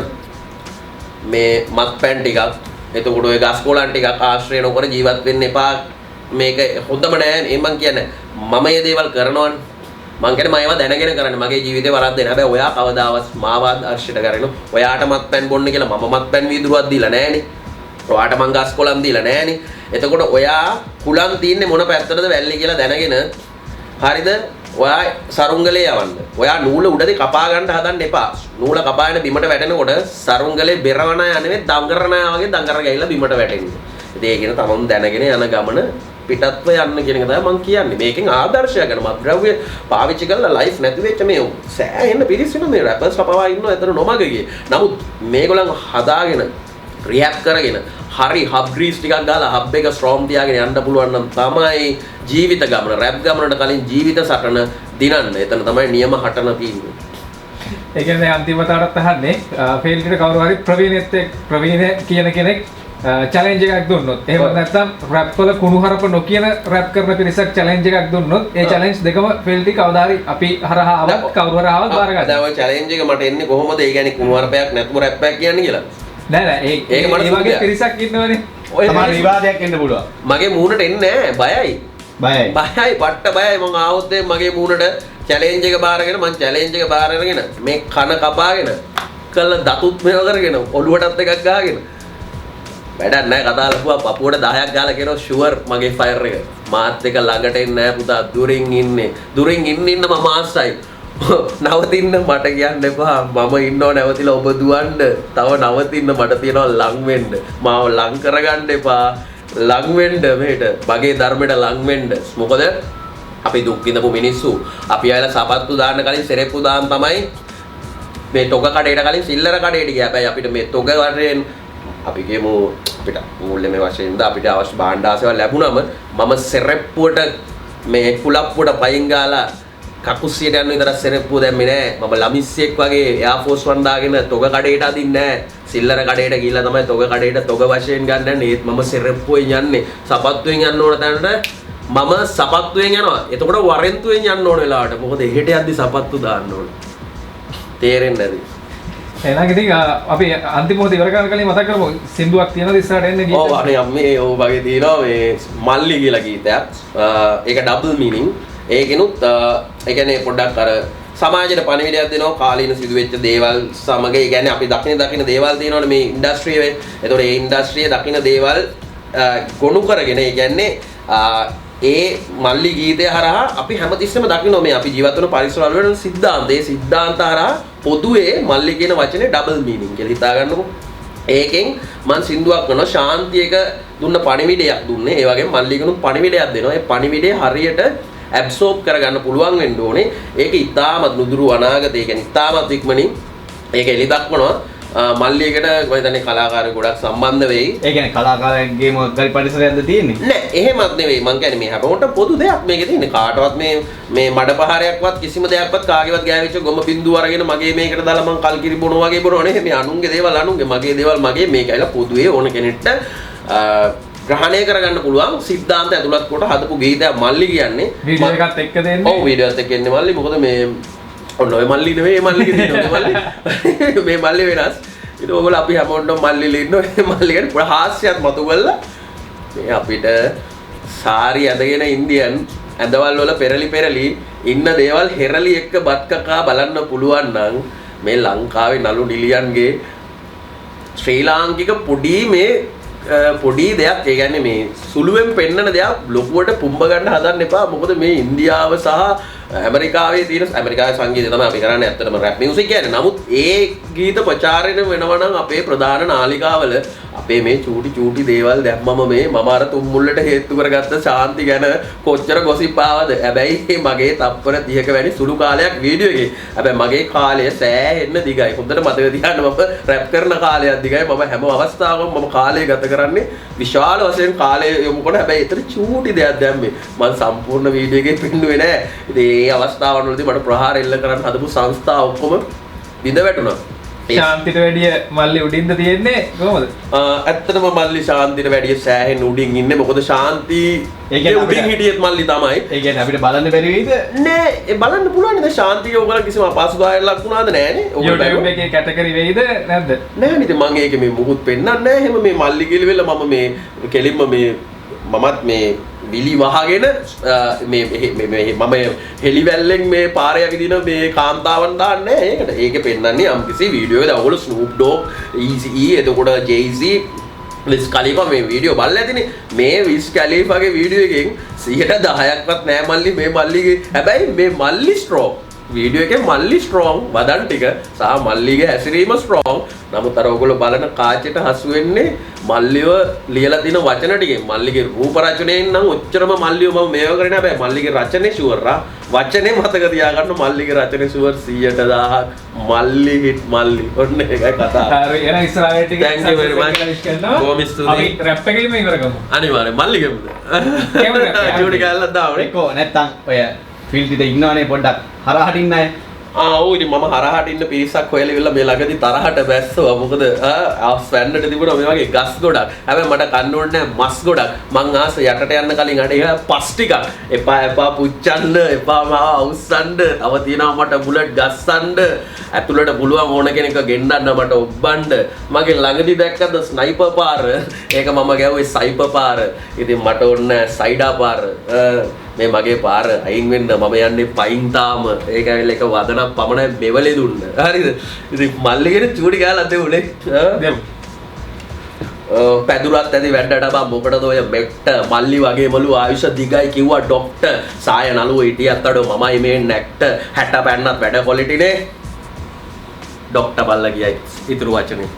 මේ මත්පැන් ටිකක් එතකොට ඔය ගස්කොලන් ටිකක් ආශ්‍රය නොකර ජීවත් වෙන්න එපා. මේක හොඳම නෑ මේ මං කියන්නේ මම මේ දේවල් කරනවනේ මං කියන්නේ මම ඒවා දැනගෙන කරන්නේ මගේ ජීවිතේ වරද්දෙන හැබැයි ඔයා කවදාවත් මාව ආශ්‍රිත කරගෙන ඔයාට මත්පැන් බොන්න කියලා මම මත්පැන් වීදුරුවක් දීලා නෑනේ ඔයාට මං ගස් කොළන් දීලා නෑනේ එතකොට ඔයා කුලන් තින්නේ මොන පැත්තටද වැල්ලේ කියලා දැනගෙන හරිද ඔයා සරුංගලේ යවන්න ඔයා නූල උඩදී කපා ගන්න හදන්න එපා නූල කපාගෙන බිමට වැටෙනකොට සරුංගලේ බෙරවන යන්නේ දඟරන වගේ දඟර ගෑවිලා බිමට වැටෙන්නේ ඉතින් ඒ කියන තමන් දැනගෙන යන ගමන පිටත්ව යන්න කියන එක තමයි මම කියන්නේ. මේකෙන් ආදර්ශයක් ගන්න මත්ද්‍රව්‍ය පාවිච්චි කරලා ලයිෆ් නැති වෙච්ච මේ සෑහෙන පිරිස් වෙන මේ රැපර්ස් කපවා ඉන්නවා එතන නොමග ගියේ. නමුත් මේගොල්ලන් හදාගෙන රියැක්ට් කරගෙන හරි හබ් ග්‍රීස් ටිකක් ගාලා හබ් එක ස්ට්‍රෝම් තියාගෙන යන්න පුළුවන් නම් තමයි ජීවිත ගමන රැප් ගමනට කලින් ජීවිත සටන දිනන්න. එතන තමයි නියම හටන තියෙන්නේ. ඒ කියන්නේ අන්තිම වතාවටත් අහන්නේ ෆීල්ඩ් එකට කවුරු හරි ප්‍රවීණ කියන කෙනෙක් චැලෙන්ජ් එකක් දුන්නොත් එහෙම නැත්නම් රැප් වල කුණුහරුප නොකියන රැප් කරන පිරිසක් චැලෙන්ජ් එකක් දුන්නොත් ඒ චැලෙන්ජ් දෙකම ෆෙල් ටි කවදා හරි අපි හරහා ආවත් කවුරු හරි ආවත් බාර ගන්න. දැන් ඔය චැලෙන්ජ් එක මට එන්නේ කොහොමද? ඒ කියන්නේ කුණුහරුපයක් නැතුව රැප් එකක් කියන්නේ කියලා. නෑ ඒ වගේ පිරිසක් ඉන්නවනේ. ඔය තමයි විවාදයක් එන්න පුළුවන්. මගේ මූණට එන්නේ නැහැ බයයි. බයයි. බයයි පට්ට බයයි මං ආවොත් මගේ මූණට චැලෙන්ජ් එක බාරගෙන මං චැලෙන්ජ් එක බාර අරගෙන මේ කන කපාගෙන කළ දතුත් මේව කරගෙන ඔළුවටත් එකක් ගහගෙන වැඩක් නැහැ කතා ලකුවා පපුවට 10ක් ගාලා කියනවා ෂුවර් මගේ ෆයර් එක මාත් එක ළඟට එන්නේ නැහැ පුතා දුරින් ඉන්න මම ආසයි නවතින්න මට කියන්න එපා මම ඉන්නව නැවතිලා ඔබ දුවන්න තව නවතින්න මට තියනවා ලං වෙන්න මාව ලං කරගන්න එපා ලං වෙන්න මෙහෙට මගේ ධර්මයට ලං වෙන්න මොකද අපි දුක් විඳපු මිනිස්සු අපි ආයලා සපත්තු දාන්න කලින් සෙරෙප්පු දාන්න තමයි මේ තොග කඩේට කලින් සිල්ලර කඩේට ගියා. හැබැයි අපිට මේ තොග වශයෙන් අපි කියමු අපිට මූල්‍යමය වශයෙන් අපිට අවශ්‍ය භාණ්ඩ ආසේවල් ලැබුණම මම සෙරෙප්පුවට මේ කුලප්පුවට පයින් ගාලා කකුසියට යන විතර සෙරෙප්පුව දැම්මේ නෑ. මම ළමිස්සෙක් වගේ එයා ෆෝස් වන් දාගෙන තොග කඩේට අදින්නේ නෑ. සිල්ලර කඩේට ගිහිල්ලා තමයි තොග කඩේට තොග වශයෙන් ගන්න යන්නේ. ඒත් මම සෙරෙප්පුවෙන් යන්නේ. සපත්තුවෙන් යන්න ඕන තැනට මම සපත්තුවෙන් යනවා. එතකොට වරෙන්තුවෙන් යන්න ඕන වෙලාවට. මොකද එහෙට යද්දි සපත්තු දාන්න ඕන. තේරෙන්නේ නැති. එහෙනම් ඉතින් අපි අන්තිම මොහොත ඉවර කරන්න කලින් මතක් කරමු සින්දුවක් තියෙනවද ඉස්සරහට එන්නේ ගීතයක්? ඔව් අනේ අම්මේ ඔව් වගේ තියෙනවා මේ මල්ලි කියලා ගීතයක්. ඒක ඩබල් මීනින්. ඒකිනුත් ඒ කියන්නේ පොඩ්ඩක් අර සමාජයට පණිවිඩයක් දෙනවා කාලීන සිදුවෙච්ච දේවල් සමග. ඒ කියන්නේ අපි දකින දේවල් තියෙනවනේ මේ ඉන්ඩස්ට්‍රියේ. ඒතකොට ඒ ඉන්ඩස්ට්‍රියේ දකින දේවල් ගොනු කරගෙන ඒ කියන්නේ ඒ මල්ලි ගීතය හරහා අපි හැමතිස්සෙම දකිනවා මේ අපි ජීවත් වෙන පරිසරවල වෙන සිද්ධාන්ත. ඒ සිද්ධාන්ත හරහා පොදුවේ මල්ලි කියන වචනේ ඩබල් මීනින් කියලා හිතා ගන්නකො. ඒකෙන් මං සින්දුවක් කරනවා ශාන්තියක දුන්න පණිවිඩයක් දුන්නේ. ඒ වගේම මල්ලි කෙනුත් පණිවිඩයක් දෙනවා. ඒ පණිවිඩය හරියට ඇබ්සෝබ් කරගන්න පුළුවන් වෙන්න ඕනේ. ඒක ඉතාමත් නුදුරු අනාගතය. ඒ කියන්නේ ඉතාමත් ඉක්මනින් ඒක එලි දක්වනවා. මල්ලියකට මම හිතන්නේ කලාකාරයෝ ගොඩක් සම්බන්ධ වෙයි. ඒ කියන්නේ කලාකාරයෙක්ගේම ගල් පරිසරයක්ද තියෙන්නේ? නෑ එහෙමත් නෙවෙයි. මං කියන්නේ මේ හැමෝටම පොදු දෙයක් මේකේ තියෙන්නේ. කාටවත් මේ මඩ පහරයක්වත් කිසිම දෙයක්වත් කාගේවත් ගෑවිච්ච ගොම බින්දුව අරගෙන මගේ මේකට දාලා මං කල්කිරි බොනවා වගේ බොනවා නේ. මේ අනුන්ගේ දේවල් අනුන්ගේ මගේ දේවල් මගේ මේක ඇවිල්ලා පොදුවේ ඕන කෙනෙක්ට ග්‍රහණය කරගන්න පුළුවන් සිද්ධාන්ත ඇතුළත් කොට හදපු ගීතයක් මල්ලි කියන්නේ. වීඩියෝ එකත් එක්ක දෙන්නේ. ඔව් වීඩියෝ එකත් එක්ක එන්නේ මල්ලි. මොකද මේ ඔන්න ඔය මල්ලි නෙවෙයි මේ මල්ලිගේ තියෙන මල්ලි. මේ මල්ලි වෙනස්. ඊට ඔයගොල්ලෝ අපි හැමෝටම මල්ලිල ඉන්නවා. මේ මල්ලිකට පුරා හාස්‍යයක් මතු කරලා මේ අපිට සාරි ඇඳගෙන ඉන්දියන් ඇඳවල් වල පෙරලි ඉන්න දේවල් හෙරලි එක්ක බත් කකා බලන්න පුළුවන් නම් මේ ලංකාවේ නළු නිලියන්ගේ ශ්‍රී ලාංකික පොඩි දෙයක්. ඒ කියන්නේ මේ සුළුවෙන් පෙන්නන දෙයක් ලොකුවට පුම්බ ගන්න හදන්න එපා. මොකද මේ ඉන්දියාව සහ ඇමරිකාවේ තියෙන ඇමරිකාවේ සංගීතය තමයි අපි කරන්නේ ඇත්තටම රැප් මියුසික් කියන්නේ. නමුත් ඒ ගීත ප්‍රචාරණය වෙනවා නම් අපේ ප්‍රධාන නාලිකාවල අපේ මේ චූටි දේවල් දැම්මම මම අර තුම් මුල්ලට හේතු කරගත්ත ශාන්ති ගැන කොච්චර ගොසිප් ආවද. හැබැයි මගේ තප්පර 30ක වැඩි සුළු කාලයක් වීඩියෝ එකේ. හැබැයි මගේ කාලය සෑහෙන්න දිගයි. හොඳට මතක තියාගන්න මම රැප් කරන කාලයක් දිගයි. මම හැම අවස්ථාවකම මම කාලය ගත කරන්නේ විශාල වශයෙන් කාලය යොමු කරන. හැබැයි ඒතර චූටි දෙයක් දැම්මේ මම සම්පූර්ණ වීඩියෝ එකේ පෙන්නුවේ නෑ. ඉතින් ඒ අවස්ථාවන් වලදී මට ප්‍රහාර එල්ල කරන්න හදපු සංස්ථා ඔක්කොම බිඳ වැටුණා. ශාන්තිට වැඩිය මල්ලි උඩින්ද තියෙන්නේ කොහොමද? ඇත්තටම මල්ලි ශාන්තිට වැඩිය සෑහෙන උඩින් ඉන්නේ. මොකද ශාන්ති උඩින් හිටියෙත් මල්ලි තමයි. ඒ කියන්නේ අපිට බලන්න බැරි වෙයිද? නෑ ඒ බලන්න පුළුවන් නේද ශාන්තිය ඕගොල්ලෝ කිසිම අපහසුතාවයක් ලක් වුණාද නෑනේ. YouTube එකේ කැටගරි වෙයිද නැද්ද? නෑ නේද මම ඒක මේ මුකුත් පෙන්නන්නේ නෑ. එහෙම මේ මල්ලි කිලිවෙල මම මේ කෙලින්ම මමත් මේ විලි වහගෙන මම හෙලිවැල්ලෙන් මේ පාරේ ඇවිදින මේ කාන්තාවන් දාන්නේ ඒකට. ඒක පෙන්නන්නේ යම්කිසි වීඩියෝ එකද ඔයගොල්ලෝ Snoop Dogg, Eazy-E, එතකොට Jay-Z, Wiz Khalifa මේ වීඩියෝ බලලා ඇතිනේ. මේ Wiz Khalifaගේ වීඩියෝ එකෙන් 110ක්වත් නෑ මල්ලි මේ මල්ලිගේ. හැබැයි මේ මල්ලි ස්ට්‍රෝක් වීඩියෝ එකේ මල්ලි ස්ට්‍රෝං වදන් ටික සහ මල්ලිගේ හැසිරීම ස්ට්‍රෝං. නමුත් අර ඔයගොල්ලෝ බලන කාචයට හසු වෙන්නේ මල්ලිව ලියලා තියෙන වචන ටිකෙන්. මල්ලිගේ රූප රචනයෙන් නම් ඔච්චරම මල්ලිව මම මේව කරේ නෑ. හැබැයි මල්ලිගේ රචනේ ෂුවර් වචනේ මතක තියාගන්න. මල්ලිගේ රචනේ ෂුවර් 100,000ක් මල්ලි හිට් මල්ලි. ඔන්න ඒකයි කතාව. හරි එන ඉස්සරහට ටික thank you very much. බොහොම ස්තුතියි. අපි රැප් එකේම ඉවර කරමු. අනිවාර්යෙන් මල්ලිගෙමද? කැමරා චූටි කැල්ලක් දාවනේ. ඒකෝ නැත්තම් ඔය ෆීල්ඩ් එකේ ඉන්නවනේ පොඩ්ඩක් හරහට ඉන්න අය ඔව් ඉතින් මම හරහාට ඉන්න පිරිසක් හොයලා ඉවරලා මේ ළඟදී තරහට බැස්සුවා. මොකද ආස් වැන්නට තිබුණා මේ වගේ ගස් ගොඩක්. හැබැයි මට කන්න ඕනේ නැහැ මස් ගොඩක්. මං ආස යටට යන්න කලින් අර ඒ පස් ටිකක්. එපා පුච්චන්න, එපා මාව අවුස්සන්න. තව තියෙනවා මට බුලට් ගස්සන්න. ඇතුළට පුළුවන් ඕන කෙනෙක් ගෙන්නන්න මට ඔබ්බන්න. මගේ ළඟදී දැක්කද ස්නයිපර් පාර. ඒක මම ගැව්වේ සයිපර් පාර. ඉතින් මට ඕනේ සයිඩා පාර. මේ මගේ පාර අයින් වෙන්න මම යන්නේ පයින් තාම. ඒක ඇවිල්ලා එක වදනක් පමණයි මෙවලේ දුන්න. හරිද? ඉතින් මල්ලිගෙන චූටි ගාලා දෙවුනේ. දෙමු. පැදුරත් ඇති වැඩට බා මොකටද ඔය මෙට්ට මල්ලි වගේමලු ආයුෂ දිගයි කිව්වා ඩොක්ටර්. සාය නළුව හිටියත් අඩෝ මමයි මේ නැක්ට 60 පැන්නත් වැඩ ක්වොලිටිනේ. ඩොක්ටර් බල්ලා කියයි ඉතුරු වචනේ.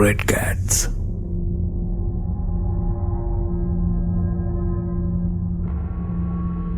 Red Cats.